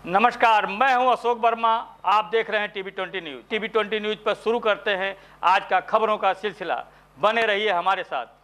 नमस्कार, मैं हूं अशोक वर्मा। आप देख रहे हैं टीवी20 न्यूज। टीवी20 न्यूज पर शुरू करते हैं आज का खबरों का सिलसिला। बने रहिए हमारे साथ।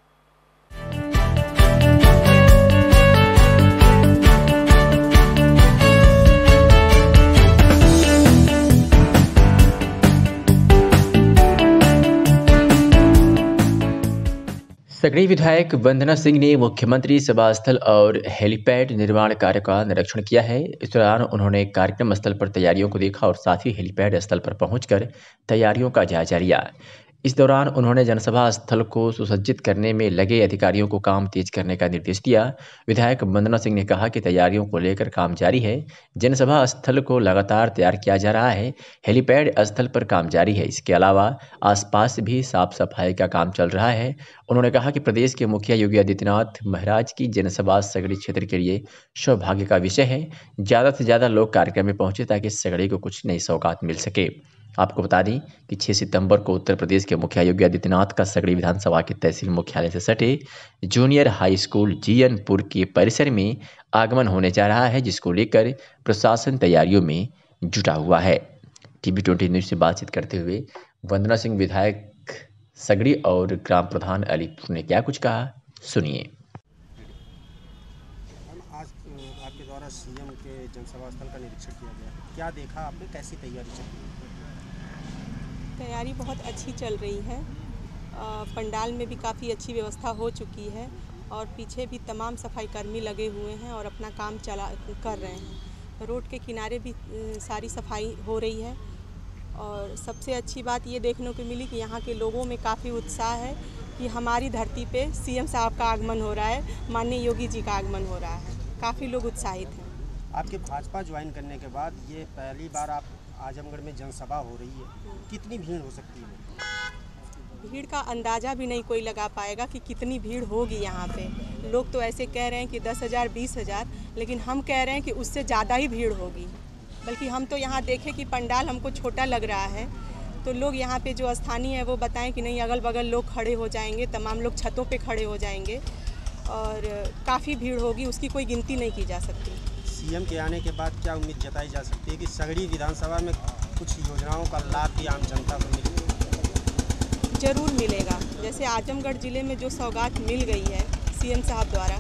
सगड़ी विधायक वंदना सिंह ने मुख्यमंत्री सभा स्थल और हेलीपैड निर्माण कार्य का निरीक्षण किया है। इस दौरान उन्होंने कार्यक्रम स्थल पर तैयारियों को देखा और साथ ही हेलीपैड स्थल पर पहुंचकर तैयारियों का जायजा लिया। इस दौरान उन्होंने जनसभा स्थल को सुसज्जित करने में लगे अधिकारियों को काम तेज करने का निर्देश दिया। विधायक वंदना सिंह ने कहा कि तैयारियों को लेकर काम जारी है। जनसभा स्थल को लगातार तैयार किया जा रहा है। हेलीपैड स्थल पर काम जारी है। इसके अलावा आसपास भी साफ सफाई का काम चल रहा है। उन्होंने कहा कि प्रदेश के मुखिया योगी आदित्यनाथ महाराज की जनसभा सगड़ी क्षेत्र के लिए सौभाग्य का विषय है। ज़्यादा से ज़्यादा लोग कार्यक्रम में पहुंचे ताकि सगड़ी को कुछ नई सौगात मिल सके। आपको बता दें कि 6 सितंबर को उत्तर प्रदेश के मुखिया योगी आदित्यनाथ का सगड़ी विधानसभा के तहसील मुख्यालय से सटे जूनियर हाई स्कूल जीयनपुर के परिसर में आगमन होने जा रहा है, जिसको लेकर प्रशासन तैयारियों में जुटा हुआ है। टीवी20 न्यूज से बातचीत करते हुए वंदना सिंह विधायक सगड़ी और ग्राम प्रधान अलीपुर ने क्या कुछ कहा, सुनिए। आज आपके द्वारा सीएम के जनसभा स्थल का निरीक्षण किया गया, क्या देखा आपने, कैसी तैयारी चल रही है? तैयारी बहुत अच्छी चल रही है। पंडाल में भी काफ़ी अच्छी व्यवस्था हो चुकी है और पीछे भी तमाम सफाई कर्मी लगे हुए हैं और अपना काम कर रहे हैं। रोड के किनारे भी सारी सफाई हो रही है और सबसे अच्छी बात ये देखने को मिली कि यहाँ के लोगों में काफ़ी उत्साह है कि हमारी धरती पे सीएम साहब का आगमन हो रहा है, माननीय योगी जी का आगमन हो रहा है। काफ़ी लोग उत्साहित हैं। आपके भाजपा ज्वाइन करने के बाद ये पहली बार आप आजमगढ़ में जनसभा हो रही है, कितनी भीड़ हो सकती है? भीड़ का अंदाज़ा भी नहीं कोई लगा पाएगा कि कितनी भीड़ होगी यहाँ पे। लोग तो ऐसे कह रहे हैं कि 10,000 20,000, लेकिन हम कह रहे हैं कि उससे ज़्यादा ही भीड़ होगी। बल्कि हम तो यहाँ देखें कि पंडाल हमको छोटा लग रहा है, तो लोग यहाँ पे जो स्थानीय है वो बताएं कि नहीं, अगल बगल लोग खड़े हो जाएंगे, तमाम लोग छतों पे खड़े हो जाएंगे और काफ़ी भीड़ होगी, उसकी कोई गिनती नहीं की जा सकती। सीएम के आने के बाद क्या उम्मीद जताई जा सकती है कि सगड़ी विधानसभा में कुछ योजनाओं का लाभ भी आम जनता को मिलेगा? जरूर मिलेगा। जैसे आजमगढ़ ज़िले में जो सौगात मिल गई है सीएम साहब द्वारा,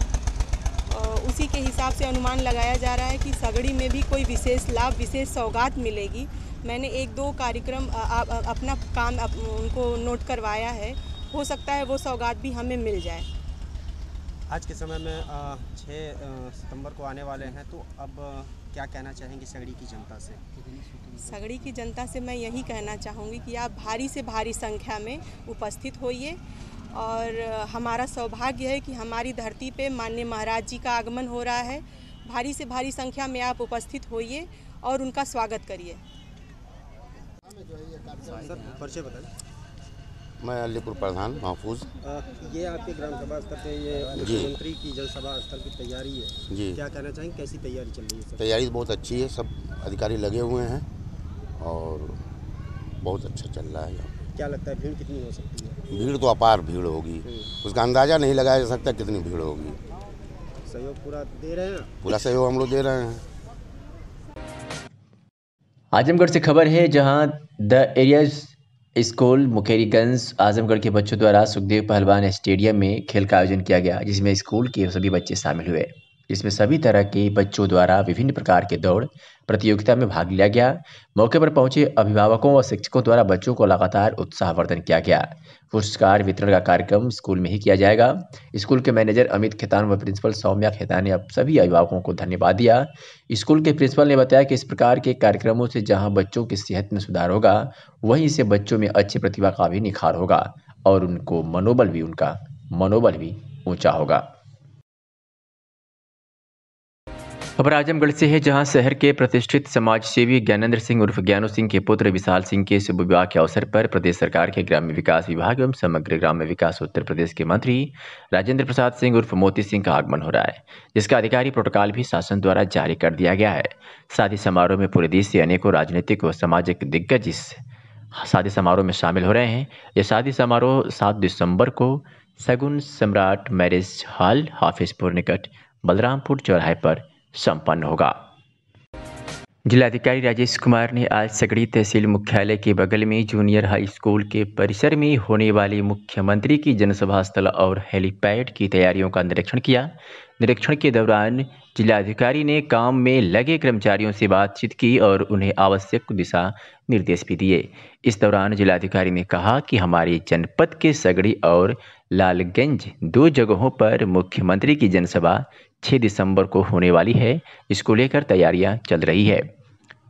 उसी के हिसाब से अनुमान लगाया जा रहा है कि सगड़ी में भी कोई विशेष लाभ, विशेष सौगात मिलेगी। मैंने 1-2 कार्यक्रम अपना काम उनको नोट करवाया है, हो सकता है वो सौगात भी हमें मिल जाए। आज के समय में 6 सितंबर को आने वाले हैं, तो अब क्या कहना चाहेंगे सगड़ी की जनता से? सगड़ी की जनता से मैं यही कहना चाहूँगी कि आप भारी से भारी संख्या में उपस्थित होइए और हमारा सौभाग्य है कि हमारी धरती पे माननीय महाराज जी का आगमन हो रहा है। भारी से भारी संख्या में आप उपस्थित होइए और उनका स्वागत करिए। सर, परिचय बताएं। मैं अलीपुर प्रधान महफूज। ये आपके ग्राम सभा स्तर पे ये मुख्यमंत्री की जनसभा स्थल की तैयारी है जी, क्या कहना चाहेंगे, कैसी तैयारी चल रही है? तैयारी बहुत अच्छी है, सब अधिकारी लगे हुए हैं और बहुत अच्छा चल रहा है यहाँ। क्या लगता है भीड़ कितनी हो सकती है? भीड़ तो अपार भीड़ होगी, उसका अंदाज़ा नहीं लगाया जा सकता कितनी भीड़ होगी। सहयोग पूरा दे रहे हैं? पूरा सहयोग हम लोग दे रहे हैं। आजमगढ़ से खबर है, जहां द एरियाज स्कूल मुखेरीगंज आजमगढ़ के बच्चों द्वारा सुखदेव पहलवान स्टेडियम में खेल का आयोजन किया गया, जिसमें स्कूल के सभी बच्चे शामिल हुए। इसमें सभी तरह के बच्चों द्वारा विभिन्न प्रकार के दौड़ प्रतियोगिता में भाग लिया गया। मौके पर पहुंचे अभिभावकों व शिक्षकों द्वारा बच्चों को लगातार उत्साहवर्धन किया गया। पुरस्कार वितरण का कार्यक्रम स्कूल में ही किया जाएगा। स्कूल के मैनेजर अमित खेतान व प्रिंसिपल सौम्या खेतान ने सभी अभिभावकों को धन्यवाद दिया। स्कूल के प्रिंसिपल ने बताया कि इस प्रकार के कार्यक्रमों से जहां बच्चों की सेहत में सुधार होगा, वहीं इससे बच्चों में अच्छी प्रतिभा का भी निखार होगा और उनका मनोबल भी ऊंचा होगा। खबर आजमगढ़ से है, जहां शहर के प्रतिष्ठित समाज सेवी ज्ञानेंद्र सिंह उर्फ ज्ञानू सिंह के पुत्र विशाल सिंह के शुभ विवाह के अवसर पर प्रदेश सरकार के ग्राम्य विकास विभाग एवं समग्र ग्राम्य विकास उत्तर प्रदेश के मंत्री राजेंद्र प्रसाद सिंह उर्फ मोती सिंह का आगमन हो रहा है, जिसका अधिकारी प्रोटोकॉल भी शासन द्वारा जारी कर दिया गया है। शादी समारोह में पूरे देश से अनेकों राजनीतिक व सामाजिक दिग्गज इस शादी समारोह में शामिल हो रहे हैं। यह शादी समारोह 7 दिसंबर को सगुन सम्राट मैरिज हॉल हाफिजपुर निकट बलरामपुर चौराहे पर संपन्न होगा। जिलाधिकारी राजेश कुमार ने आज सगड़ी तहसील मुख्यालय के बगल में जूनियर हाई स्कूल के परिसर में होने वाली मुख्यमंत्री की जनसभा स्थल और हेलीपैड की तैयारियों का निरीक्षण किया। निरीक्षण के दौरान जिलाधिकारी ने काम में लगे कर्मचारियों से बातचीत की और उन्हें आवश्यक दिशा निर्देश भी दिए। इस दौरान जिलाधिकारी ने कहा कि हमारे जनपद के सगड़ी और लालगंज 2 जगहों पर मुख्यमंत्री की जनसभा 6 दिसंबर को होने वाली है। इसको लेकर तैयारियां चल रही है।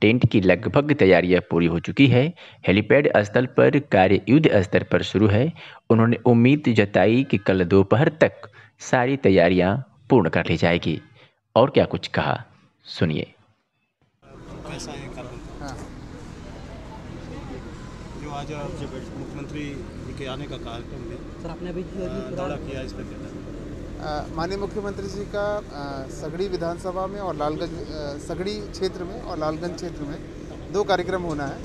टेंट की लगभग तैयारियां पूरी हो चुकी है। हेलीपैड स्थल पर कार्य युद्ध स्तर पर शुरू है। उन्होंने उम्मीद जताई कि कल दोपहर तक सारी तैयारियां पूर्ण कर ली जाएगी। और क्या कुछ कहा, सुनिए। कैसा है कार्यक्रम? हाँ, जो आज मुख्यमंत्री के आने का कार्यक्रम है सर, आपने अभी दौरा किया, इस पर क्या? माननीय मुख्यमंत्री जी का सगड़ी विधानसभा में और लालगंज सगड़ी क्षेत्र में और लालगंज क्षेत्र में 2 कार्यक्रम होना है।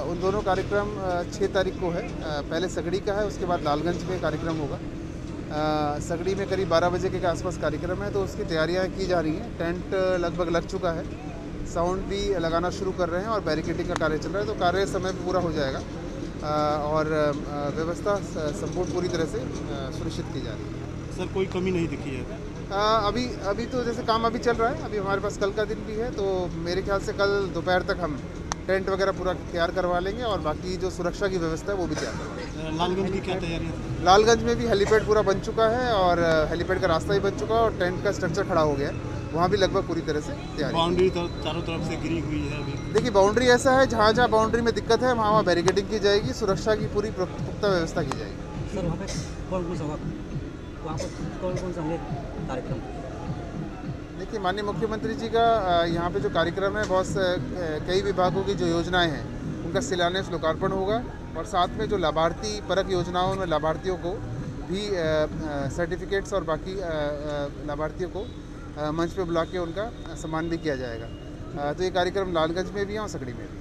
उन दोनों कार्यक्रम 6 तारीख को है। पहले सगड़ी का है, उसके बाद लालगंज में कार्यक्रम होगा। सगड़ी में करीब 12 बजे के आसपास कार्यक्रम है, तो उसकी तैयारियां की जा रही हैं। टेंट लगभग लग चुका है, साउंड भी लगाना शुरू कर रहे हैं और बैरिकेडिंग का कार्य चल रहा है, तो कार्य समय पर पूरा हो जाएगा और व्यवस्था संपूर्ण पूरी तरह से सुनिश्चित की जा रही है। सर, कोई कमी नहीं दिखी है? अभी तो जैसे काम अभी चल रहा है, अभी हमारे पास कल का दिन भी है, तो मेरे ख्याल से कल दोपहर तक हम टेंट वगैरह पूरा तैयार करवा लेंगे और बाकी जो सुरक्षा की व्यवस्था है वो भी तैयार करवा लेंगे। लालगंज की क्या तैयारी है? लालगंज में भी हेलीपैड पूरा बन चुका है और हेलीपैड का रास्ता भी बन चुका है और टेंट का स्ट्रक्चर खड़ा हो गया है, वहाँ भी लगभग पूरी तरह से तैयारी। बाउंड्री तो चारों तरफ से घिरी हुई है अभी? देखिए, बाउंड्री ऐसा है, जहाँ जहाँ बाउंड्री में दिक्कत है वहाँ बैरिकेडिंग की जाएगी, सुरक्षा की पूरी पुख्ता व्यवस्था की जाएगी। सर, वहाँ पे कौन कौन सा कार्यक्रम? देखिए, माननीय मुख्यमंत्री जी का यहाँ पे जो कार्यक्रम है, बहुत कई विभागों की जो योजनाएं हैं उनका शिलान्यास लोकार्पण होगा और साथ में जो लाभार्थी परक योजनाओं में लाभार्थियों को भी सर्टिफिकेट्स और बाकी लाभार्थियों को मंच पे बुला के उनका सम्मान भी किया जाएगा। तो ये कार्यक्रम लालगंज में भी है और सगड़ी में भी।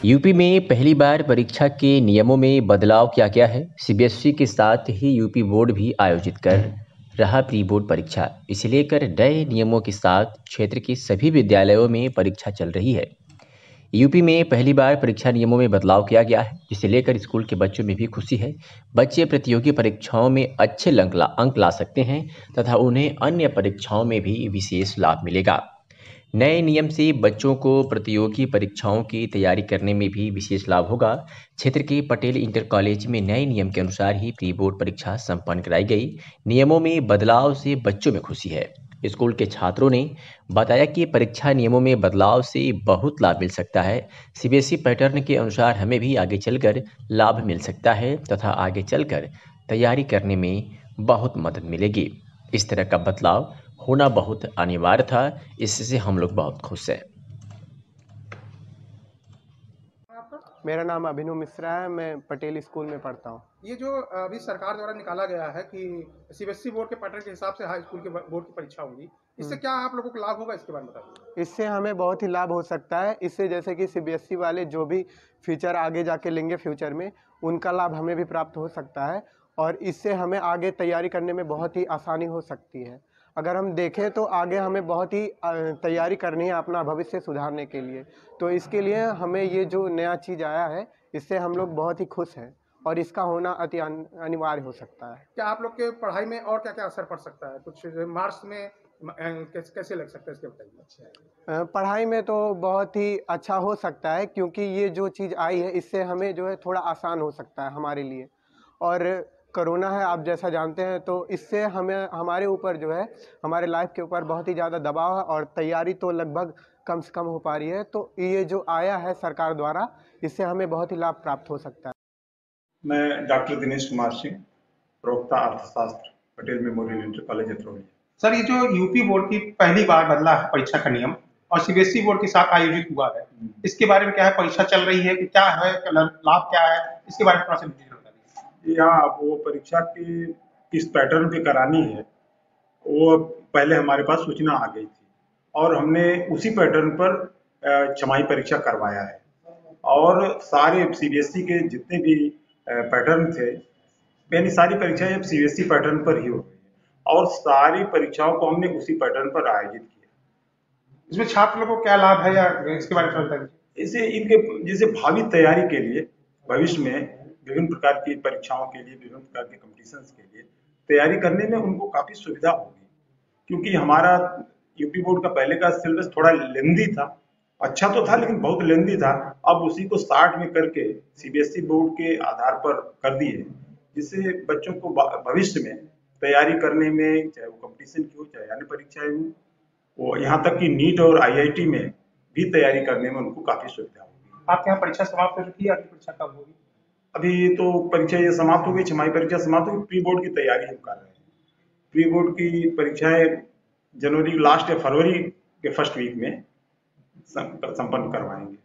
यूपी में पहली बार परीक्षा के नियमों में बदलाव किया गया है। सीबीएसई के साथ ही यूपी बोर्ड भी आयोजित कर रहा प्री बोर्ड परीक्षा। इसे लेकर नए नियमों के साथ क्षेत्र के सभी विद्यालयों में परीक्षा चल रही है। यूपी में पहली बार परीक्षा नियमों में बदलाव किया गया है, जिसे लेकर स्कूल के बच्चों में भी खुशी है। बच्चे प्रतियोगी परीक्षाओं में अच्छे अंक ला सकते हैं तथा उन्हें अन्य परीक्षाओं में भी विशेष लाभ मिलेगा। नए नियम से बच्चों को प्रतियोगी परीक्षाओं की तैयारी करने में भी विशेष लाभ होगा। क्षेत्र के पटेल इंटर कॉलेज में नए नियम के अनुसार ही प्री बोर्ड परीक्षा संपन्न कराई गई। नियमों में बदलाव से बच्चों में खुशी है। स्कूल के छात्रों ने बताया कि परीक्षा नियमों में बदलाव से बहुत लाभ मिल सकता है। सीबीएसई पैटर्न के अनुसार हमें भी आगे चलकर लाभ मिल सकता है तथा आगे चलकर तैयारी करने में बहुत मदद मिलेगी। इस तरह का बदलाव होना बहुत अनिवार्य था, इससे हम लोग बहुत खुश हैं। मेरा नाम अभिनव मिश्रा है, मैं पटेल स्कूल में पढ़ता हूँ। ये जो अभी सरकार द्वारा निकाला गया है कि सीबीएसई बोर्ड के पैटर्न के हिसाब से हाई स्कूल के बोर्ड की परीक्षा होगी, इससे क्या आप लोगों को लाभ होगा, इसके बारे में बताइए। इससे हमें बहुत ही लाभ हो सकता है। इससे जैसे कि सीबीएसई वाले जो भी फीचर आगे जाके लेंगे फ्यूचर में, उनका लाभ हमें भी प्राप्त हो सकता है और इससे हमें आगे तैयारी करने में बहुत ही आसानी हो सकती है। अगर हम देखें तो आगे हमें बहुत ही तैयारी करनी है अपना भविष्य सुधारने के लिए, तो इसके लिए हमें ये जो नया चीज़ आया है इससे हम लोग बहुत ही खुश हैं और इसका होना अति अनिवार्य हो सकता है। क्या आप लोग के पढ़ाई में और क्या क्या असर पड़ सकता है, कुछ मार्क्स में कैसे लग सकता है, इसके बताइए। पढ़ाई में तो बहुत ही अच्छा हो सकता है, क्योंकि ये जो चीज़ आई है इससे हमें जो है थोड़ा आसान हो सकता है हमारे लिए। और कोरोना है, आप जैसा जानते हैं, तो इससे हमें हमारे ऊपर जो है हमारे लाइफ के ऊपर बहुत ही ज़्यादा दबाव है और तैयारी तो लगभग कम से कम हो पा रही है। तो ये जो आया है सरकार द्वारा, इससे हमें बहुत ही लाभ प्राप्त हो सकता है। मैं डॉक्टर दिनेश कुमार सिंह, प्रवक्ता अर्थशास्त्र, Patel memorial inter college Atrauli. Sir, ये जो यूपी बोर्ड की पहली बार बदला है परीक्षा का नियम और सीबीएसई बोर्ड के साथ आयोजित हुआ है, इसके बारे में क्या है, परीक्षा चल रही है कि क्या है, लाभ क्या है, इसके बारे में थोड़ा सा यहाँ वो परीक्षा की किस पैटर्न पे करानी है, वो पहले हमारे पास सूचना आ गई थी और हमने उसी पैटर्न पर छमाही परीक्षा करवाया है और सारे सीबीएसई के जितने भी पैटर्न थे, यानी सारी परीक्षाएं अब सीबीएसई पैटर्न पर ही हो गई और सारी परीक्षाओं को हमने उसी पैटर्न पर आयोजित किया। इसमें छात्र लोगों को क्या लाभ है या इसके बारे में बताइए। इसे इनके जैसे भावी तैयारी के लिए भविष्य में विभिन्न प्रकार की परीक्षाओं के लिए, विभिन्न प्रकार के कॉम्पिटिशन्स के लिए तैयारी करने में उनको काफी सुविधा होगी, क्योंकि हमारा यूपी बोर्ड का पहले का सिलेबस थोड़ा लेंदी था, अच्छा तो था लेकिन बहुत लेंदी था। अब उसी को स्टार्ट में करके सीबीएसई बोर्ड के आधार पर कर दिए, जिससे बच्चों को भविष्य में तैयारी करने में, चाहे वो कॉम्पिटिशन की हो चाहे अन्य परीक्षाएं हो, वो यहाँ तक कि नीट और आईआईटी में भी तैयारी करने में उनको काफी सुविधा होगी। आपके यहाँ परीक्षा समाप्त हो चुकी है, अगली परीक्षा कब होगी? अभी तो परीक्षा ये समाप्त हो गई, छमाही परीक्षा समाप्त हो गई, प्री बोर्ड की तैयारी हम कर रहे हैं। प्री बोर्ड की परीक्षाएं जनवरी लास्ट या फरवरी के फर्स्ट वीक में संपन्न करवाएंगे।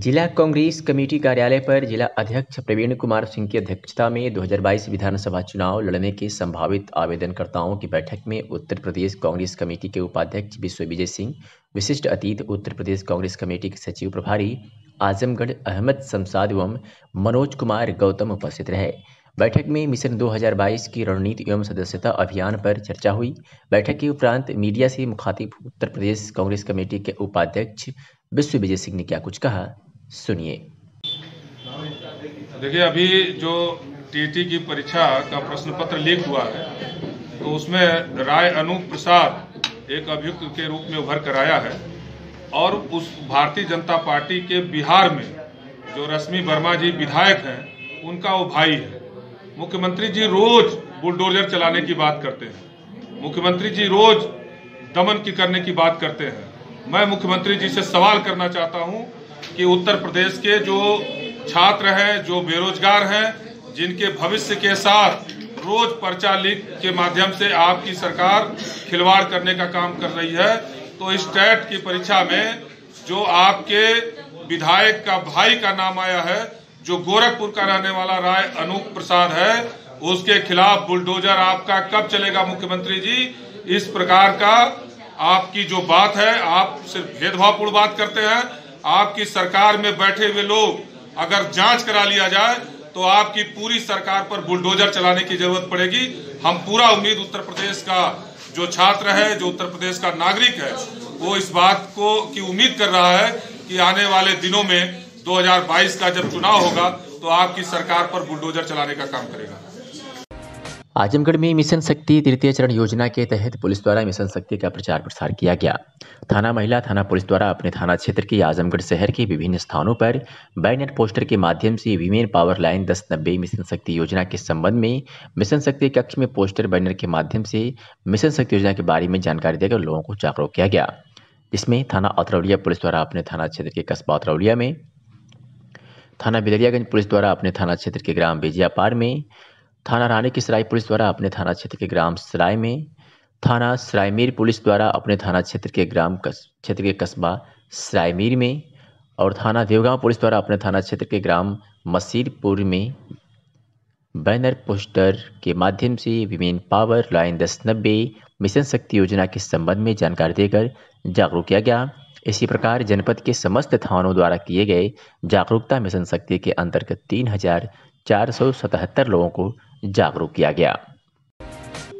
जिला कांग्रेस कमेटी कार्यालय पर जिला अध्यक्ष प्रवीण कुमार सिंह की अध्यक्षता में 2022 विधानसभा चुनाव लड़ने के संभावित आवेदनकर्ताओं की बैठक में उत्तर प्रदेश कांग्रेस कमेटी के उपाध्यक्ष विश्वविजय सिंह, विशिष्ट अतिथि उत्तर प्रदेश कांग्रेस कमेटी के सचिव प्रभारी आजमगढ़ अहमद शमशाद एवं मनोज कुमार गौतम उपस्थित रहे। बैठक में मिशन 2022 की रणनीति एवं सदस्यता अभियान पर चर्चा हुई। बैठक के उपरांत मीडिया से मुखातिब उत्तर प्रदेश कांग्रेस कमेटी के उपाध्यक्ष विश्वविजय सिंह ने क्या कुछ कहा, सुनिए। देखिए, अभी जो टीटी की परीक्षा का प्रश्न पत्र लीक हुआ है, तो उसमें राय अनूप प्रसाद एक अभियुक्त के रूप में उभर कर आया है और उस भारतीय जनता पार्टी के बिहार में जो रश्मि वर्मा जी विधायक हैं, उनका वो भाई है। मुख्यमंत्री जी रोज बुलडोजर चलाने की बात करते हैं, मुख्यमंत्री जी रोज दमन की करने की बात करते हैं। मैं मुख्यमंत्री जी से सवाल करना चाहता हूं कि उत्तर प्रदेश के जो छात्र हैं, जो बेरोजगार हैं, जिनके भविष्य के साथ रोज पर्चा लीक के माध्यम से आपकी सरकार खिलवाड़ करने का काम कर रही है, तो इस टेट की परीक्षा में जो आपके विधायक का भाई का नाम आया है, जो गोरखपुर का रहने वाला राय अनूप प्रसाद है, उसके खिलाफ बुलडोजर आपका कब चलेगा मुख्यमंत्री जी? इस प्रकार का आपकी जो बात है, आप सिर्फ भेदभावपूर्ण बात करते हैं। आपकी सरकार में बैठे हुए लोग अगर जांच करा लिया जाए तो आपकी पूरी सरकार पर बुलडोजर चलाने की जरूरत पड़ेगी। हम पूरा उम्मीद उत्तर प्रदेश का जो छात्र है, जो उत्तर प्रदेश का नागरिक है, वो इस बात को की उम्मीद कर रहा है कि आने वाले दिनों में 2022 का जब चुनाव होगा तो आपकी सरकार पर बुलडोजर चलाने का काम करेगा। आजमगढ़ में मिशन शक्ति तृतीय चरण योजना के तहत पुलिस द्वारा मिशन शक्ति का प्रचार प्रसार किया गया। थाना महिला थाना पुलिस द्वारा अपने थाना क्षेत्र के आजमगढ़ शहर के विभिन्न स्थानों पर बैनर पोस्टर के माध्यम से वीमेन पावर लाइन 1090 मिशन शक्ति योजना के संबंध में मिशन शक्ति कक्ष में पोस्टर बैनर के माध्यम से मिशन शक्ति योजना के बारे में जानकारी देकर लोगों को जागरूक किया गया। जिसमें थाना अतरौलिया पुलिस द्वारा अपने थाना क्षेत्र के कस्बा अतरौलिया में, थाना बिदरियागंज पुलिस द्वारा अपने थाना क्षेत्र के ग्राम बेजियापार में, थाना रानी की सराय पुलिस द्वारा अपने थाना क्षेत्र के ग्राम सराय में, थाना सरायमीर पुलिस द्वारा अपने थाना क्षेत्र के कस्बा सरायमीर में और थाना देवगांव पुलिस द्वारा अपने थाना क्षेत्र के ग्राम मसीरपुर में बैनर पोस्टर के माध्यम से विमेन पावर लाइन 1090 मिशन शक्ति योजना के संबंध में जानकारी देकर जागरूक किया गया। इसी प्रकार जनपद के समस्त थानों द्वारा किए गए जागरूकता मिशन शक्ति के अंतर्गत 3477 लोगों को जागरूक किया गया।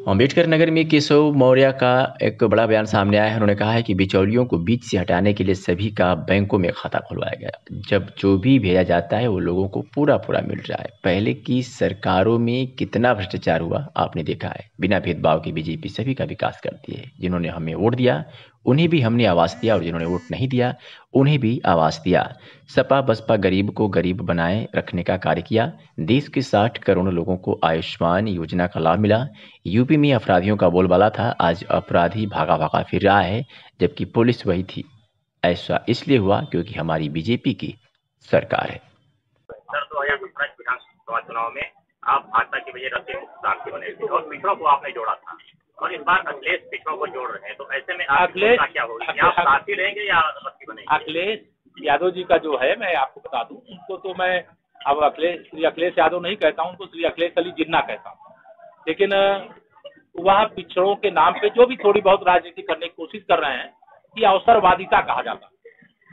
अम्बेडकर नगर में केशव मौर्य का एक बड़ा बयान सामने आया है। उन्होंने कहा है कि बिचौलियों को बीच से हटाने के लिए सभी का बैंकों में खाता खुलवाया गया। जब जो भी भेजा जाता है वो लोगों को पूरा मिल रहा है। पहले की सरकारों में कितना भ्रष्टाचार हुआ आपने देखा है। बिना भेदभाव के बीजेपी सभी का विकास करती है। जिन्होंने हमें वोट दिया उन्हें भी हमने आवाज़ दिया और जिन्होंने वोट नहीं दिया उन्हें भी आवाज़ दिया। सपा बसपा गरीब को गरीब बनाए रखने का कार्य किया। देश के 60 करोड़ लोगों को आयुष्मान योजना का लाभ मिला। यूपी में अपराधियों का बोलबाला था, आज अपराधी भागा भागा फिर रहा है जबकि पुलिस वही थी। ऐसा इसलिए हुआ क्योंकि हमारी बीजेपी की सरकार है। सर 2017 विधानसभा चुनाव में आप भाजपा की वजह से मुख्यमंत्री बने थे और पिछड़ों को आपने जोड़ा था और इस बार अखिलेश पिछड़ों को जोड़ रहे हैं, तो ऐसे में अखिलेश क्या होगी? आप साथी रहेंगे या अलग बनेंगे? अखिलेश यादव जी का जो है, मैं आपको बता दूं, उनको तो मैं अब श्री अखिलेश यादव नहीं कहता हूं, उनको श्री अखिलेश अली जिन्ना कहता हूं। लेकिन वह पिछड़ों के नाम पे जो भी थोड़ी बहुत राजनीति करने की कोशिश कर रहे हैं कि अवसरवादिता कहा जाता।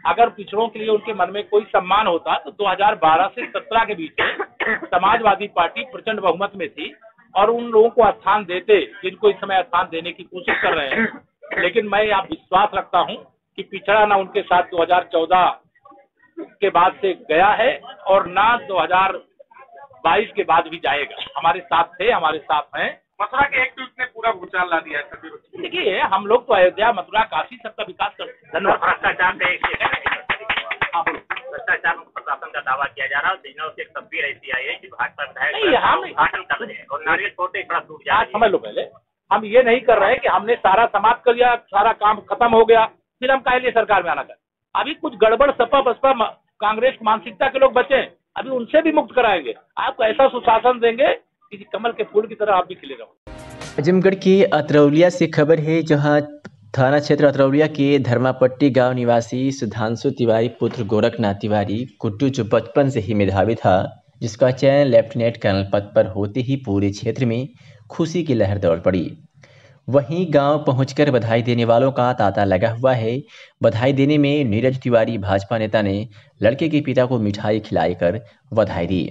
अगर पिछड़ों के लिए उनके मन में कोई सम्मान होता तो 2012 से 17 के बीच में समाजवादी पार्टी प्रचंड बहुमत में थी और उन लोगों को स्थान देते जिनको इस समय स्थान देने की कोशिश कर रहे हैं। लेकिन मैं आप विश्वास रखता हूं कि पिछड़ा ना उनके साथ 2014 के बाद से गया है और ना 2022 के बाद भी जाएगा। हमारे साथ थे, हमारे साथ हैं। मथुरा के एक ट्वीट ने पूरा भूचाल ला दिया है। देखिए, हम लोग तो अयोध्या, मथुरा, काशी सबका विकास करते हैं। धन्यवाद। भ्रष्टाचार मुक्त प्रशासन का दावा किया जा रहा है। बिजनौर से एक तस्वीर ऐसी आई है कि भाजपा विधायक उद्घाटन कर रहे हैं और नारियल छोटे खड़ा टूट जा रहा है। समझ लो, पहले हम ये नहीं कर रहे हैं कि हमने सारा समाप्त कर लिया, सारा काम खत्म हो गया, फिर हम काहे लिए सरकार में आना कर। अभी कुछ गड़बड़ सपा बसपा कांग्रेस मानसिकता के लोग बचे हैं, अभी उनसे भी मुक्त कराएंगे। आपको ऐसा सुशासन देंगे कि कमल के फूल की तरह आप भी खिले रहो। आजमगढ़ के अतरौलिया से खबर है, जहां थाना क्षेत्र अतरौलिया के धर्मापट्टी गांव निवासी सुधांशु तिवारी पुत्र गोरखनाथ तिवारी गुड्डू, जो बचपन से ही मेधावी था, जिसका चयन लेफ्टिनेंट कर्नल पद पर होते ही पूरे क्षेत्र में खुशी की लहर दौड़ पड़ी। वहीं गांव पहुंचकर बधाई देने वालों का तांता लगा हुआ है। बधाई देने में नीरज तिवारी भाजपा नेता ने लड़के के पिता को मिठाई खिलाकर बधाई दी।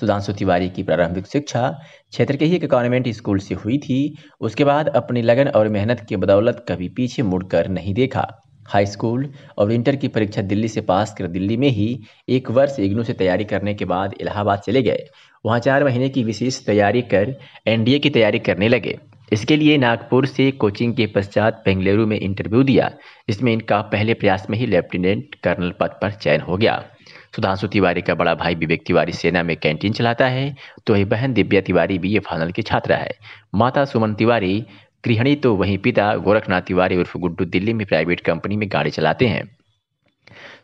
सुधांशु तिवारी की प्रारंभिक शिक्षा क्षेत्र के ही एक कॉन्वेंट स्कूल से हुई थी। उसके बाद अपनी लगन और मेहनत की बदौलत कभी पीछे मुड़कर नहीं देखा। हाई स्कूल और इंटर की परीक्षा दिल्ली से पास कर दिल्ली में ही एक वर्ष इग्नू से तैयारी करने के बाद इलाहाबाद चले गए। वहाँ 4 महीने की विशेष तैयारी कर एनडीए की तैयारी करने लगे। इसके लिए नागपुर से कोचिंग के पश्चात बेंगलुरु में इंटरव्यू दिया, जिसमें इनका पहले प्रयास में ही लेफ्टिनेंट कर्नल पद पर चयन हो गया। सुधांशु तिवारी का बड़ा भाई विवेक तिवारी सेना में कैंटीन चलाता है, तो वही बहन दिव्या तिवारी बीए फाइनल की छात्रा है। माता सुमन तिवारी गृहिणी, तो वहीं पिता गोरखनाथ तिवारी उर्फ गुड्डू दिल्ली में प्राइवेट कंपनी में गाड़ी चलाते हैं।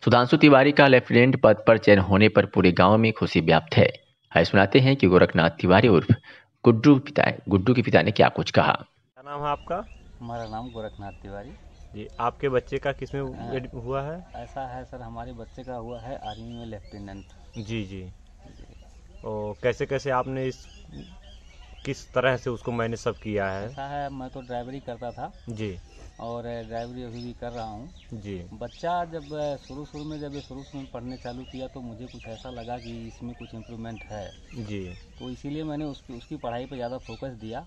सुधांशु तिवारी का लेफ्टिनेंट पद पर चयन होने पर पूरे गाँव में खुशी व्याप्त है। आइए सुनाते हैं कि गोरखनाथ तिवारी उर्फ गुड्डू के पिता ने क्या कुछ कहा। क्या नाम है आपका? हमारा नाम गोरखनाथ तिवारी जी। आपके बच्चे का किसमें हुआ है? ऐसा है सर, हमारे बच्चे का हुआ है आर्मी में लेफ्टिनेंट। जी जी। और कैसे कैसे आपने किस तरह से उसको मैंने सब किया है? ऐसा है, मैं तो ड्राइवरी करता था जी, और ड्राइवरी अभी भी कर रहा हूँ जी। बच्चा जब शुरू में पढ़ने चालू किया तो मुझे कुछ ऐसा लगा कि इसमें कुछ इम्प्रूवमेंट है जी, तो इसीलिए मैंने उसकी पढ़ाई पे ज़्यादा फोकस दिया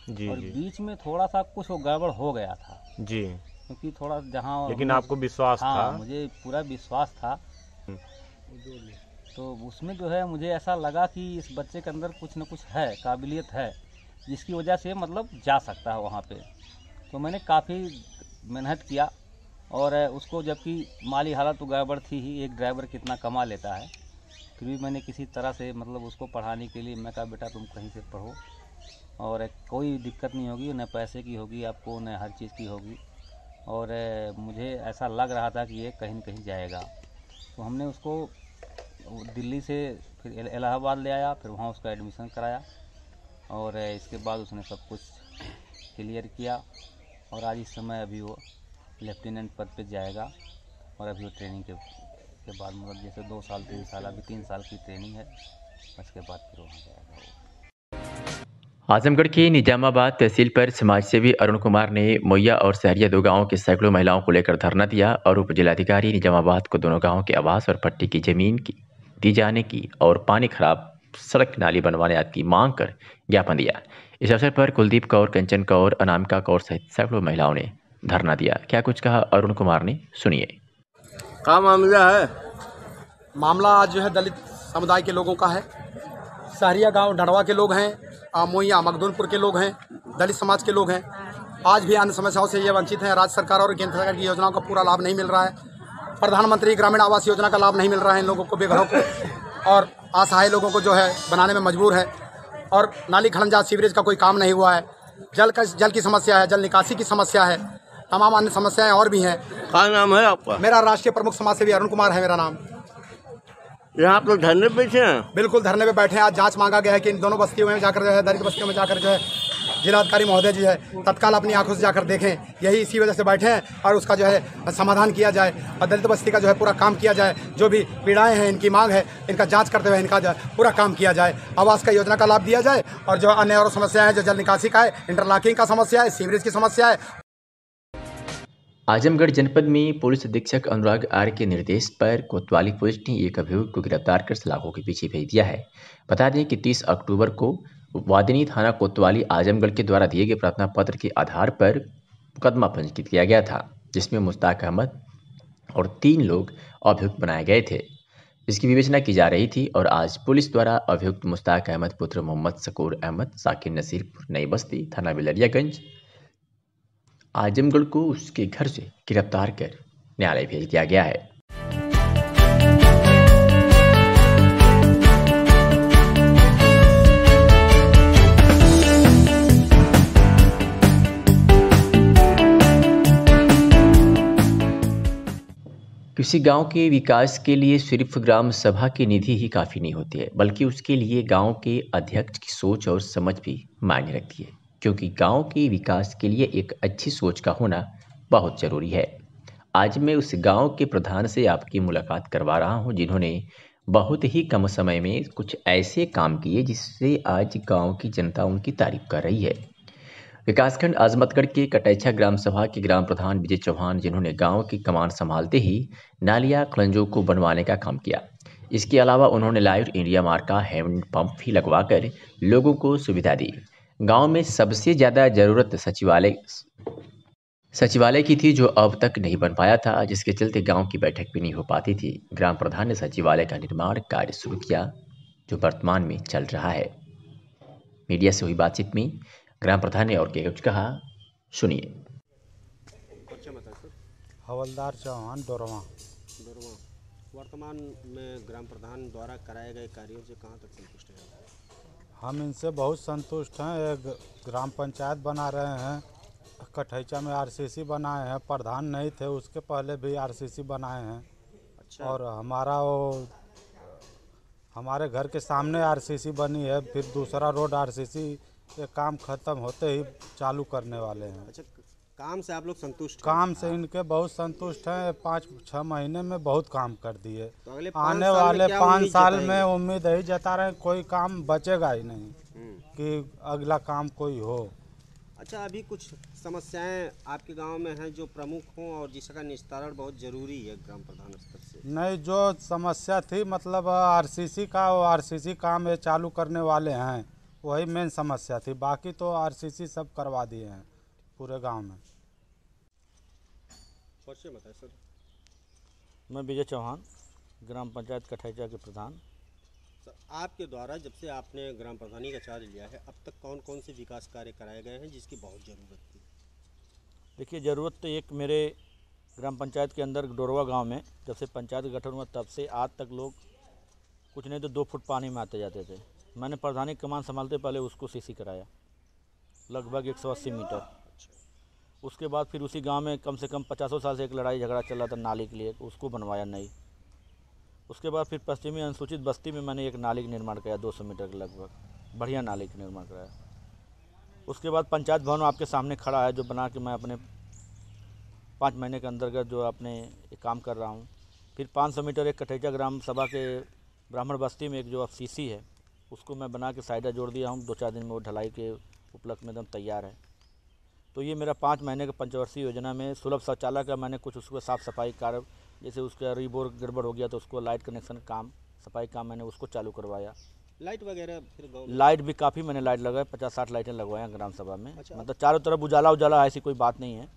जी। और जी। बीच में थोड़ा सा कुछ गड़बड़ हो गया था जी, क्योंकि थोड़ा जहाँ लेकिन आपको विश्वास था? मुझे पूरा विश्वास था। तो उसमें जो है मुझे ऐसा लगा कि इस बच्चे के अंदर कुछ न कुछ है, काबिलियत है, जिसकी वजह से मतलब जा सकता है वहाँ पे। तो मैंने काफ़ी मेहनत किया और उसको, जबकि माली हालत तो गड़बड़ थी ही, एक ड्राइवर कितना कमा लेता है, फिर भी मैंने किसी तरह से मतलब उसको पढ़ाने के लिए मैं कहा बेटा तुम कहीं से पढ़ो और कोई दिक्कत नहीं होगी, न पैसे की होगी आपको, न हर चीज़ की होगी। और मुझे ऐसा लग रहा था कि ये कहीं न कहीं जाएगा। तो हमने उसको दिल्ली से फिर इलाहाबाद ले आया, फिर वहाँ उसका एडमिशन कराया और इसके बाद उसने सब कुछ क्लियर किया और आज इस समय अभी वो लेफ्टिनेंट पद पे जाएगा। और अभी वो ट्रेनिंग के बाद मतलब जैसे 2 साल 3 साल, अभी 3 साल की ट्रेनिंग है, उसके बाद फिर वहाँ जाएगा वो। आजमगढ़ के निजामाबाद तहसील पर समाजसेवी अरुण कुमार ने मोया और सहरिया 2 गांवों के सैकड़ों महिलाओं को लेकर धरना दिया और उप जिलाधिकारी निजामाबाद को दोनों गांवों के आवास और पट्टी की जमीन की दी जाने की और पानी खराब सड़क नाली बनवाने आदि की मांग कर ज्ञापन दिया। इस अवसर पर कुलदीप कौर, कंचन कौर, अनामिका कौर सहित सैकड़ों महिलाओं ने धरना दिया। क्या कुछ कहा अरुण कुमार ने, सुनिए। क्या मामला है? मामला आज जो है दलित समुदाय के लोगों का है। सहरिया गांव डंडवा के लोग हैं, मोइया मखदूमपुर के लोग हैं, दलित समाज के लोग हैं। आज भी अन्य समस्याओं से ये वंचित हैं। राज्य सरकार और केंद्र सरकार की योजनाओं का पूरा लाभ नहीं मिल रहा है। प्रधानमंत्री ग्रामीण आवास योजना का लाभ नहीं मिल रहा है इन लोगों को, बेघरों को, और असहाय लोगों को जो है बनाने में मजबूर है। और नाली खड़ंजा सीवरेज का कोई काम नहीं हुआ है। जल की समस्या है, जल निकासी की समस्या है, तमाम अन्य समस्याएं और भी हैं। क्या नाम है आपका? मेरा राष्ट्रीय प्रमुख समाज सेवी अरुण कुमार है मेरा नाम। यहाँ आप लोग धरने पे बैठे हैं? बिल्कुल धरने पे बैठे हैं। आज जांच मांगा गया है कि इन दोनों बस्तियों में जाकर जो है, दलित बस्तियों में जाकर जो है जिलाधिकारी महोदय जी है तत्काल अपनी आंखों से जाकर देखें। यही इसी वजह से बैठे हैं और उसका जो है समाधान किया जाए और दलित बस्ती का जो है पूरा काम किया जाए। जो भी पीड़ाएं हैं, इनकी मांग है, इनका जांच करते हुए इनका जो है पूरा काम किया जाए। आवास का योजना का लाभ दिया जाए और जो अन्य और समस्याएं हैं, जो जल निकासी का है, इंटरलॉकिंग का समस्या है, सीवरेज की समस्या है। आजमगढ़ जनपद में पुलिस अधीक्षक अनुराग आर्य के निर्देश पर कोतवाली पुलिस ने एक अभियुक्त को गिरफ्तार कर सलाखों के पीछे भेज दिया है। बता दें कि 30 अक्टूबर को वादिनी थाना कोतवाली आजमगढ़ के द्वारा दिए गए प्रार्थना पत्र के आधार पर मुकदमा पंजीकृत किया गया था, जिसमें मुश्ताक अहमद और 3 लोग अभियुक्त बनाए गए थे। इसकी विवेचना की जा रही थी और आज पुलिस द्वारा अभियुक्त मुश्ताक अहमद पुत्र मोहम्मद शकूर अहमद साकिर नसीरपुर नई बस्ती थाना बिलरियागंज आजमगढ़ को उसके घर से गिरफ्तार कर न्यायालय भेज दिया गया है। किसी गांव के विकास के लिए सिर्फ ग्राम सभा की निधि ही काफ़ी नहीं होती है, बल्कि उसके लिए गांव के अध्यक्ष की सोच और समझ भी मायने रखती है, क्योंकि गांव के विकास के लिए एक अच्छी सोच का होना बहुत ज़रूरी है। आज मैं उस गांव के प्रधान से आपकी मुलाकात करवा रहा हूं, जिन्होंने बहुत ही कम समय में कुछ ऐसे काम किए जिससे आज गांव की जनता उनकी तारीफ कर रही है। विकासखंड आजमतगढ़ के कटैचा ग्राम सभा के ग्राम प्रधान विजय चौहान, जिन्होंने गांव की कमान संभालते ही नालियां खलंजों को बनवाने का काम किया। इसके अलावा उन्होंने लाइट इंडिया मार्क का हैंड पंप भी लगवाकर लोगों को सुविधा दी। गांव में सबसे ज़्यादा ज़रूरत सचिवालय की थी, जो अब तक नहीं बन पाया था, जिसके चलते गांव की बैठक भी नहीं हो पाती थी। ग्राम प्रधान ने सचिवालय का निर्माण कार्य शुरू किया, जो वर्तमान में चल रहा है। मीडिया से हुई बातचीत में ग्राम प्रधान ने और क्या कुछ कहा, सुनिए। हवलदार चौहान डोरवा। वर्तमान में ग्राम प्रधान द्वारा कराए गए कार्यों से कहाँ तक संतुष्ट हैं? हम इनसे बहुत संतुष्ट हैं। एक ग्राम पंचायत बना रहे हैं, कटैचा में आरसीसी बनाए हैं, प्रधान नहीं थे उसके पहले भी आरसीसी बनाए हैं। अच्छा। और हमारे घर के सामने आरसीसी बनी है, फिर दूसरा रोड आरसीसी के काम खत्म होते ही चालू करने वाले हैं। अच्छा, काम से आप लोग संतुष्ट हैं? काम से इनके बहुत संतुष्ट हैं। 5-6 महीने में बहुत काम कर दिए। तो अगले आने वाले 5 साल में उम्मीद यही जता रहे, कोई काम बचेगा ही नहीं कि अगला काम कोई हो। अच्छा, अभी कुछ समस्याएं आपके गांव में हैं जो प्रमुख हों और जिसका निस्तारण बहुत ज़रूरी है ग्राम प्रधान स्तर से? नहीं, जो समस्या थी मतलब आरसीसी का, वो आरसीसी काम ये चालू करने वाले हैं, वही मेन समस्या थी। बाकी तो आरसीसी सब करवा दिए हैं पूरे गांव में। परिचय बताएं सर। मैं विजय चौहान, ग्राम पंचायत कटैचा के प्रधान। सर, आपके द्वारा जब से आपने ग्राम प्रधानी का चार्ज लिया है, अब तक कौन कौन से विकास कार्य कराए गए हैं जिसकी बहुत ज़रूरत थी? देखिए, ज़रूरत तो एक मेरे ग्राम पंचायत के अंदर डोरवा गांव में जब से पंचायत गठन हुआ तब से आज तक लोग कुछ नहीं तो 2 फुट पानी में आते जाते थे। मैंने प्रधानी कमान संभालते पहले उसको सीसी कराया लगभग 180 मीटर। उसके बाद फिर उसी गांव में कम से कम 50 साल से एक लड़ाई झगड़ा चल रहा था नाली के लिए, उसको बनवाया नहीं। उसके बाद फिर पश्चिमी अनुसूचित बस्ती में मैंने एक नाली का निर्माण कराया 200 मीटर के लगभग, बढ़िया नाली का निर्माण कराया। उसके बाद पंचायत भवन आपके सामने खड़ा है, जो बना के मैं अपने 5 महीने के अंतर्गत जो अपने एक काम कर रहा हूँ। फिर 500 मीटर एक कटैचा ग्राम सभा के ब्राह्मण बस्ती में एक जो अब सीसी है, उसको मैं बना के साइडा जोड़ दिया हूँ। 2-4 दिन में वो ढलाई के उपलक्ष्य में एकदम तैयार है। तो ये मेरा 5 महीने के पंचवर्षीय योजना में सुलभ शौचालय का मैंने कुछ उसको साफ़ सफाई कार्य, जैसे उसका रीबोर गड़बड़ हो गया तो उसको लाइट कनेक्शन काम, सफाई काम मैंने उसको चालू करवाया। लाइट वगैरह फिर गाँव में? लाइट भी काफ़ी मैंने लाइट लगाया, 50-60 लाइटें लगवाया ग्राम सभा में। अच्छा। मतलब चारों तरफ उजाला ऐसी कोई बात नहीं है।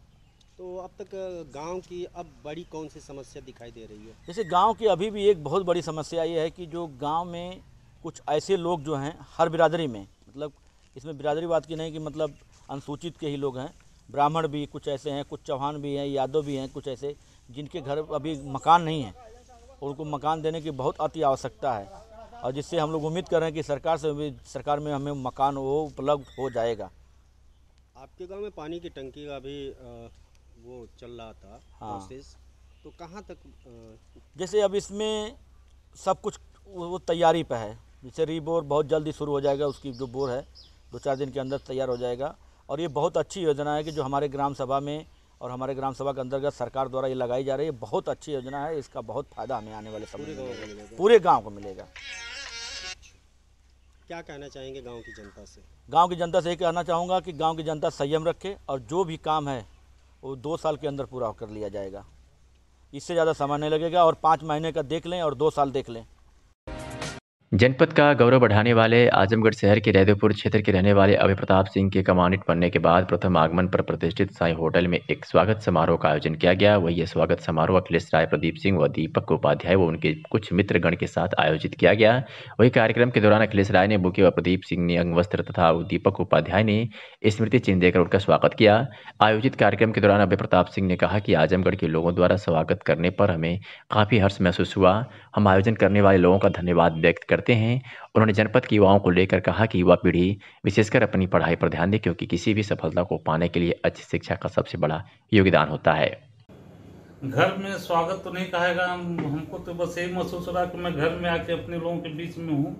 तो अब तक गांव की अब बड़ी कौन सी समस्या दिखाई दे रही है? जैसे गांव की अभी भी एक बहुत बड़ी समस्या ये है कि जो गांव में कुछ ऐसे लोग जो हैं हर बिरादरी में, मतलब इसमें बिरादरीवाद की नहीं कि मतलब अनुसूचित के ही लोग हैं, ब्राह्मण भी कुछ ऐसे हैं, कुछ चौहान भी हैं, यादव भी हैं, कुछ ऐसे जिनके घर अभी मकान नहीं है, उनको मकान देने की बहुत अति आवश्यकता है। और जिससे हम लोग उम्मीद कर रहे हैं कि सरकार में हमें मकान वो उपलब्ध हो जाएगा। आपके गांव में पानी की टंकी का भी वो चल रहा था प्रोसेस, तो कहाँ तक? जैसे अब इसमें सब कुछ वो तैयारी पे है। जैसे रीबोर बहुत जल्दी शुरू हो जाएगा, उसकी जो बोर है 2-4 दिन के अंदर तैयार हो जाएगा। और ये बहुत अच्छी योजना है कि जो हमारे ग्राम सभा में और हमारे ग्राम सभा के अंतर्गत सरकार द्वारा ये लगाई जा रही है। बहुत अच्छी योजना है, इसका बहुत फायदा हमें आने वाले समय में पूरे गांव को मिलेगा। क्या कहना चाहेंगे गांव की जनता से? गांव की जनता से ये कहना चाहूँगा कि गांव की जनता संयम रखे और जो भी काम है वो 2 साल के अंदर पूरा कर लिया जाएगा। इससे ज़्यादा समय नहीं लगेगा और 5 महीने का देख लें और 2 साल देख लें। जनपद का गौरव बढ़ाने वाले आजमगढ़ शहर के रैदोपुर क्षेत्र के रहने वाले अभय प्रताप सिंह के कमांडेंट बनने के बाद प्रथम आगमन पर प्रतिष्ठित साईं होटल में एक स्वागत समारोह का आयोजन किया गया। वही यह स्वागत समारोह अखिलेश राय, प्रदीप सिंह व दीपक उपाध्याय व उनके कुछ मित्रगण के साथ आयोजित किया गया। वही कार्यक्रम के दौरान अखिलेश राय ने बुके व प्रदीप सिंह ने अंग वस्त्र तथा दीपक उपाध्याय ने स्मृति चिन्ह देकर उनका स्वागत किया। आयोजित कार्यक्रम के दौरान अभय प्रताप सिंह ने कहा कि आजमगढ़ के लोगों द्वारा स्वागत करने पर हमें काफ़ी हर्ष महसूस हुआ। हम आयोजन करने वाले लोगों का धन्यवाद व्यक्त करते हैं। उन्होंने जनपद के युवाओं को लेकर कहा कि युवा पीढ़ी विशेषकर अपनी पढ़ाई पर ध्यान दे, क्योंकि किसी भी सफलता को पाने के लिए अच्छी शिक्षा का सबसे बड़ा योगदान होता है। घर में स्वागत तो नहीं कहेगा, हमको तो बस यही महसूस हो रहा है कि मैं घर में आके अपने लोगों के बीच में हूँ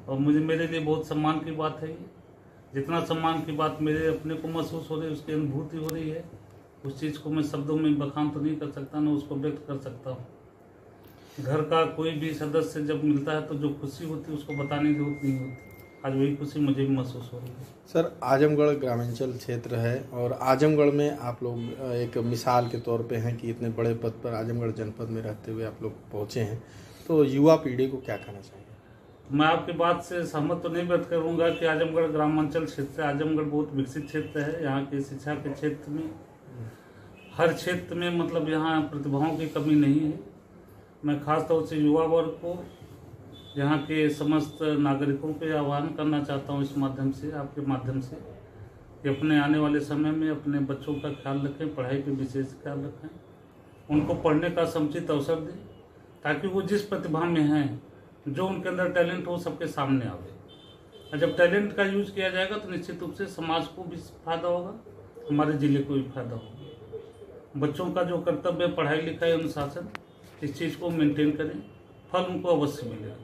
और मेरे लिए बहुत सम्मान की बात है। जितना सम्मान की बात मेरे अपने को महसूस हो रही है, उसकी अनुभूति हो रही है, उस चीज़ को मैं शब्दों में बखान तो नहीं कर सकता, ना उसको व्यक्त कर सकता हूँ। घर का कोई भी सदस्य जब मिलता है तो जो खुशी होती है उसको बताने की जरूरत नहीं होती। आज वही खुशी मुझे भी महसूस हो रही है। सर, आजमगढ़ ग्रामीणांचल क्षेत्र है और आजमगढ़ में आप लोग एक मिसाल के तौर पे हैं कि इतने बड़े पद पर आजमगढ़ जनपद में रहते हुए आप लोग पहुँचे हैं, तो युवा पीढ़ी को क्या कहना चाहिए? मैं आपकी बात से सहमत तो नहीं व्यक्त करूँगा कि आजमगढ़ ग्रामांचल क्षेत्र, आजमगढ़ बहुत विकसित क्षेत्र है। यहाँ के शिक्षा के क्षेत्र में हर क्षेत्र में मतलब यहाँ प्रतिभाओं की कमी नहीं है। मैं खास तौर से युवा वर्ग को, यहाँ के समस्त नागरिकों को आह्वान करना चाहता हूँ इस माध्यम से, आपके माध्यम से, कि अपने आने वाले समय में अपने बच्चों का ख्याल रखें, पढ़ाई पे विशेष ख्याल रखें, उनको पढ़ने का समुचित अवसर दें ताकि वो जिस प्रतिभा में हैं, जो उनके अंदर टैलेंट हो, सबके सामने आवे। और जब टैलेंट का यूज किया जाएगा तो निश्चित रूप से समाज को भी फायदा होगा, हमारे जिले को भी फायदा होगा। बच्चों का जो कर्तव्य है पढ़ाई लिखाई अनुशासन, इस चीज़ को मेंटेन करें, फल उनको अवश्य मिलेगा।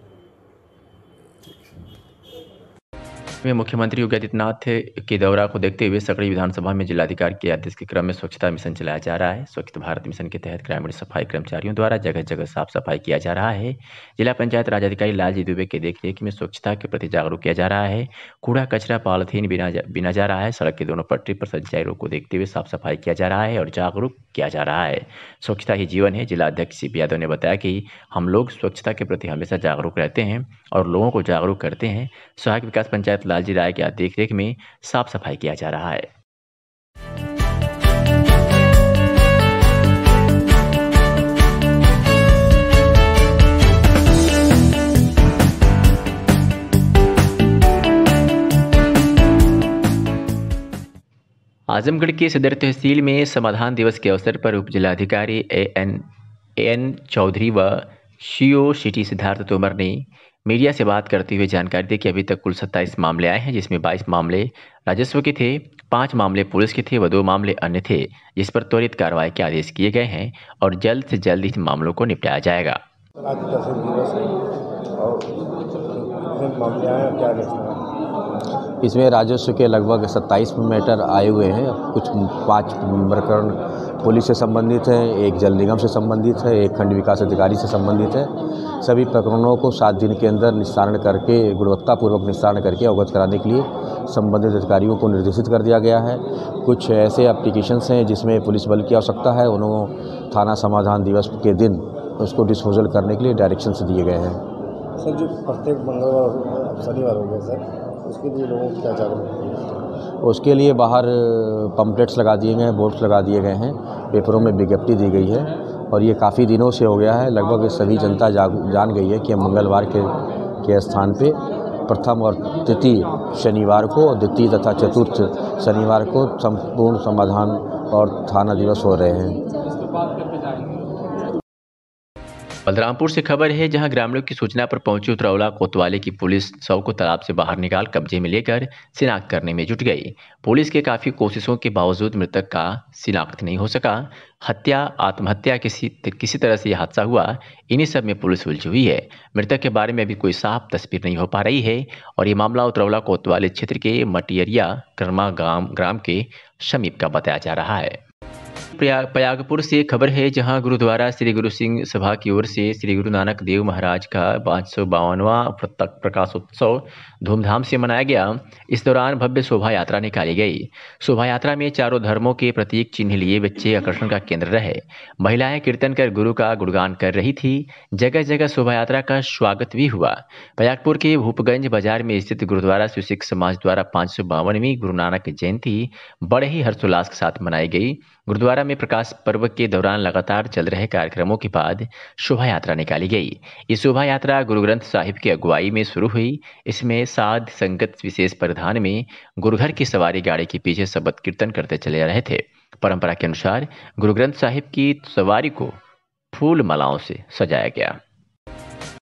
में मुख्यमंत्री योगी आदित्यनाथ के दौरा को देखते हुए सकड़ी विधानसभा में जिलाधिकारी के आदेश के क्रम में स्वच्छता मिशन चलाया जा रहा है। स्वच्छ भारत मिशन के तहत ग्रामीण सफाई कर्मचारियों द्वारा जगह जगह साफ सफाई किया जा रहा है। जिला पंचायत राज अधिकारी लालजी दुबे के देखरेख में स्वच्छता के प्रति जागरूक किया जा रहा है। कूड़ा कचरा पॉलिथीन बिना जा रहा है। सड़क के दोनों पटरी पर संचाई रोग को देखते हुए साफ सफाई किया जा रहा है और जागरूक किया जा रहा है। स्वच्छता ही जीवन है। जिला अध्यक्ष CP यादव ने बताया कि हम लोग स्वच्छता के प्रति हमेशा जागरूक रहते हैं और लोगों को जागरूक करते हैं। सहायक विकास पंचायत लालजी राय के देखरेख में साफ सफाई किया जा रहा है। आजमगढ़ के सदर तहसील में समाधान दिवस के अवसर पर उप जिलाधिकारी AN चौधरी व CO सिटी सिद्धार्थ तोमर ने मीडिया से बात करते हुए जानकारी दी कि अभी तक कुल 27 मामले आए हैं, जिसमें 22 मामले राजस्व के थे, 5 मामले पुलिस के थे व 2 मामले अन्य थे, जिस पर त्वरित कार्रवाई के आदेश किए गए हैं और जल्द से जल्द इन मामलों को निपटाया जाएगा। आज 10 दिवस है और कितने मामले आए क्या देखना? इसमें राजस्व के लगभग 27 मैटर आए हुए हैं। कुछ 5 प्रकरण पुलिस से संबंधित है, एक जल निगम से संबंधित है, एक खंड विकास अधिकारी से संबंधित है। सभी प्रकरणों को 7 दिन के अंदर निस्तारण करके, गुणवत्तापूर्वक निस्तारण करके अवगत कराने के लिए संबंधित अधिकारियों को निर्देशित कर दिया गया है। कुछ ऐसे एप्लीकेशंस हैं जिसमें पुलिस बल की आवश्यकता है, उन्होंने थाना समाधान दिवस के दिन उसको डिस्पोजल करने के लिए डायरेक्शंस दिए गए हैं। सर, जो प्रत्येक मंगलवार शनिवार हो गया सर, उसके लिए लोगों को क्या जागरूक? उसके लिए बाहर पम्पलेट्स लगा दिए गए हैं, बोर्ड्स लगा दिए गए हैं, पेपरों में विज्ञप्ति दी गई है और ये काफ़ी दिनों से हो गया है। लगभग सभी जनता जान गई है कि मंगलवार के स्थान पे प्रथम और तृतीय शनिवार को और द्वितीय तथा चतुर्थ शनिवार को संपूर्ण समाधान और थाना दिवस हो रहे हैं। बलरामपुर से खबर है, जहां ग्रामीणों की सूचना पर पहुंची उतरौला कोतवाली की पुलिस शव को तालाब से बाहर निकाल कब्जे में लेकर शिनाख्त करने में जुट गई। पुलिस के काफ़ी कोशिशों के बावजूद मृतक का शिनाख्त नहीं हो सका। हत्या आत्महत्या किसी तरह से यह हादसा हुआ, इन्हीं सब में पुलिस उलझी हुई है। मृतक के बारे में अभी कोई साफ तस्वीर नहीं हो पा रही है और ये मामला उतरौला कोतवाली क्षेत्र के मटियरिया कर्मा ग्राम के समीप का बताया जा रहा है। पयागपुर से खबर है, जहां गुरुद्वारा श्री गुरु सिंह सभा की ओर से श्री गुरु नानक देव महाराज का 552वां प्रकाशोत्सव धूमधाम से मनाया गया। इस दौरान भव्य शोभा यात्रा निकाली गई। शोभा यात्रा में चारों धर्मों के प्रतीक चिन्ह लिए बच्चे आकर्षण का केंद्र रहे। महिलाएं कीर्तन कर गुरु का गुणगान कर रही थी। जगह जगह शोभा यात्रा का स्वागत भी हुआ। पयागपुर के भूपगंज बाजार में स्थित गुरुद्वारा शिव सिख समाज द्वारा 552वीं गुरु नानक जयंती बड़े ही हर्षोल्लास के साथ मनाई गई। गुरुद्वारा में प्रकाश पर्व के दौरान लगातार चल रहे कार्यक्रमों के बाद शोभा यात्रा निकाली गई। ये शोभा यात्रा गुरु ग्रंथ साहिब की अगुवाई में शुरू हुई। इसमें साध संगत विशेष परिधान में गुरुघर की सवारी गाड़ी के पीछे शबद कीर्तन करते चले रहे थे। परंपरा के अनुसार गुरु ग्रंथ साहिब की सवारी को फूल मालाओं से सजाया गया।